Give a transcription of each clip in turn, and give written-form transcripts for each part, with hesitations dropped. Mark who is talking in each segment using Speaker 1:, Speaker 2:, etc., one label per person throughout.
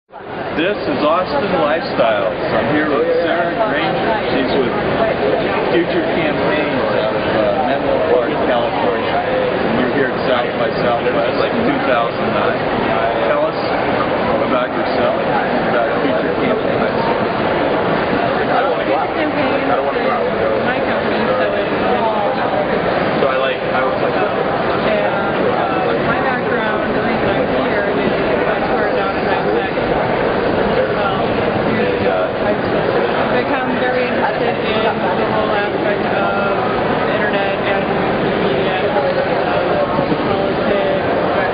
Speaker 1: This is AustinLifestyles. I'm here with Sarah Granger. She's with Future Campaigns out of Menlo Park, California. And you're here at South by Southwest 2009. Tell us about yourself, about Future Campaigns.
Speaker 2: Future Campaigns is my company, so it's
Speaker 1: So I was like,
Speaker 2: and my background, the reason I'm here is I started out in high tech. I've become very interested in the whole aspect of the internet and media, politics,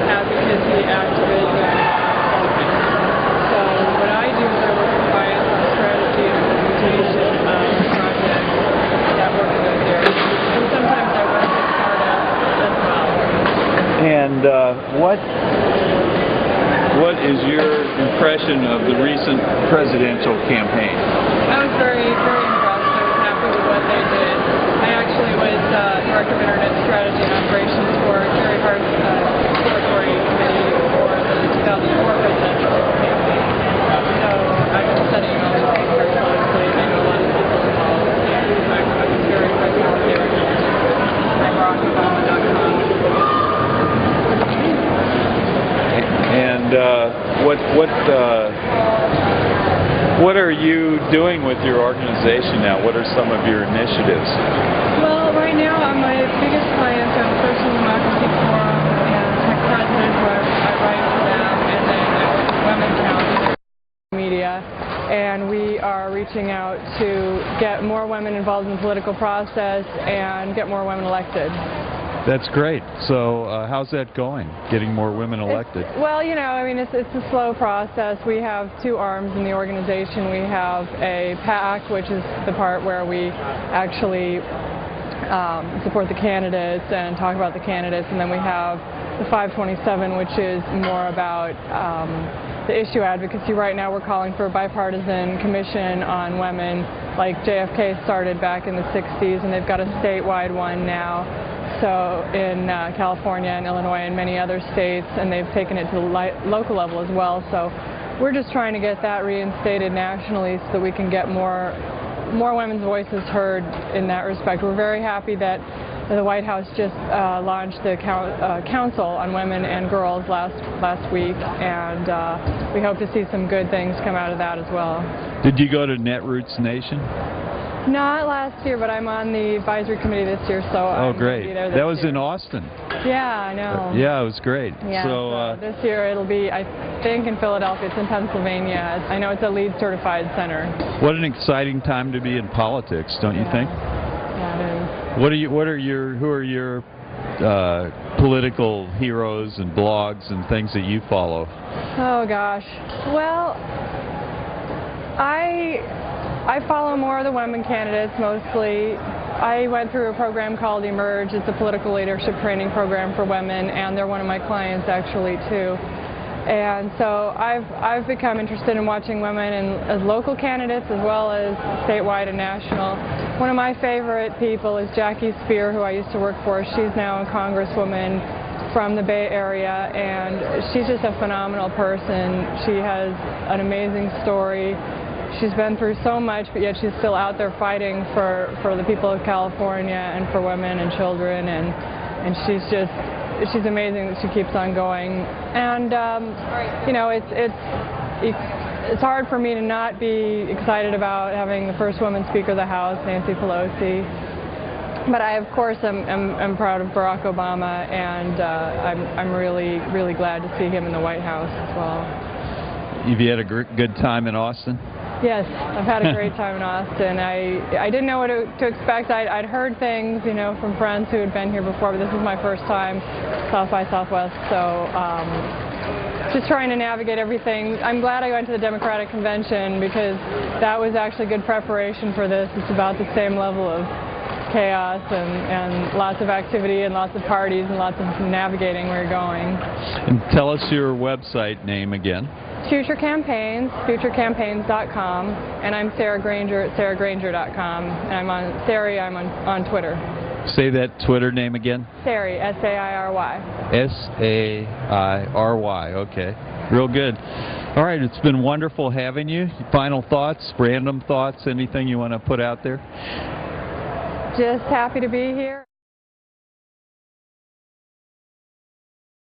Speaker 2: advocacy, activism. So what I do is I work with clients on strategy and implementation of projects that work in those areas. And sometimes I work with startups as well.
Speaker 1: And what is your impression of the recent presidential campaign?
Speaker 2: I was very, very impressed. I was happy with what they did. I actually was Director of Internet Strategy and Operations for Gary Hart's Exploratory Committee for the 2004 presidential campaign. So I've been studying all these things very closely. I know a lot of people involved, and I was very impressed with what they were doing. I'm RockObama.com.
Speaker 1: And what are you doing with your organization now? What are some of your initiatives?
Speaker 2: Well, right now my biggest clients are the Personal Democracy Forum and Tech President, who I write for them, and then I work with Women's Council Media, and we are reaching out to get more women involved in the political process and get more women elected.
Speaker 1: That's great. So how's that going, getting more women elected?
Speaker 2: Well, you know, I mean, it's a slow process. We have two arms in the organization. We have a PAC, which is the part where we actually support the candidates and talk about the candidates, and then we have the 527, which is more about the issue advocacy. Right now we're calling for a bipartisan commission on women, like JFK started back in the 60s, and they've got a statewide one now. So in California and Illinois and many other states, and they've taken it to the local level as well. So we're just trying to get that reinstated nationally so that we can get more women's voices heard in that respect. We're very happy that the White House just launched the Council on Women and Girls last week, and we hope to see some good things come out of that as well.
Speaker 1: Did you go to Netroots Nation?
Speaker 2: Not last year, but I'm on the advisory committee this year, so
Speaker 1: oh,
Speaker 2: I'm
Speaker 1: great.
Speaker 2: Be there this
Speaker 1: that was
Speaker 2: year.
Speaker 1: In Austin.
Speaker 2: Yeah, I know.
Speaker 1: Yeah, it was great.
Speaker 2: Yeah,
Speaker 1: so
Speaker 2: this year it'll be, I think, in Philadelphia. It's in Pennsylvania. I know it's a LEED certified center.
Speaker 1: What an exciting time to be in politics, don't you think?
Speaker 2: Yeah, it is.
Speaker 1: Who are your political heroes and blogs and things that you follow?
Speaker 2: Oh gosh. Well, I follow more of the women candidates mostly. I went through a program called Emerge. It's a political leadership training program for women, and they're one of my clients actually too. And so I've become interested in watching women as local candidates as well as statewide and national. One of my favorite people is Jackie Spear, who I used to work for. She's now a congresswoman from the Bay Area, and she's just a phenomenal person. She has an amazing story. She's been through so much, but yet she's still out there fighting for the people of California and for women and children, and she's amazing that she keeps on going. And you know, it's hard for me to not be excited about having the first woman Speaker of the House, Nancy Pelosi. But I, of course, am proud of Barack Obama, and I'm really, really glad to see him in the White House as well.
Speaker 1: Have you had a good time in Austin?
Speaker 2: Yes, I've had a great time in Austin. I didn't know what to expect. I'd heard things, you know, from friends who had been here before, but this is my first time South by Southwest, so just trying to navigate everything. I'm glad I went to the Democratic Convention because that was actually good preparation for this. It's about the same level of chaos and lots of activity and lots of parties and lots of navigating where you're going.
Speaker 1: And tell us your website name again.
Speaker 2: Future Campaigns, futurecampaigns.com, and I'm Sarah Granger at sarahgranger.com, and I'm on Twitter.
Speaker 3: Say that Twitter name again.
Speaker 2: Sairy, S-A-I-R-Y.
Speaker 3: S-A-I-R-Y. Okay. Real good. All right, it's been wonderful having you. Final thoughts, random thoughts, anything you want to put out there?
Speaker 2: Just happy to be here.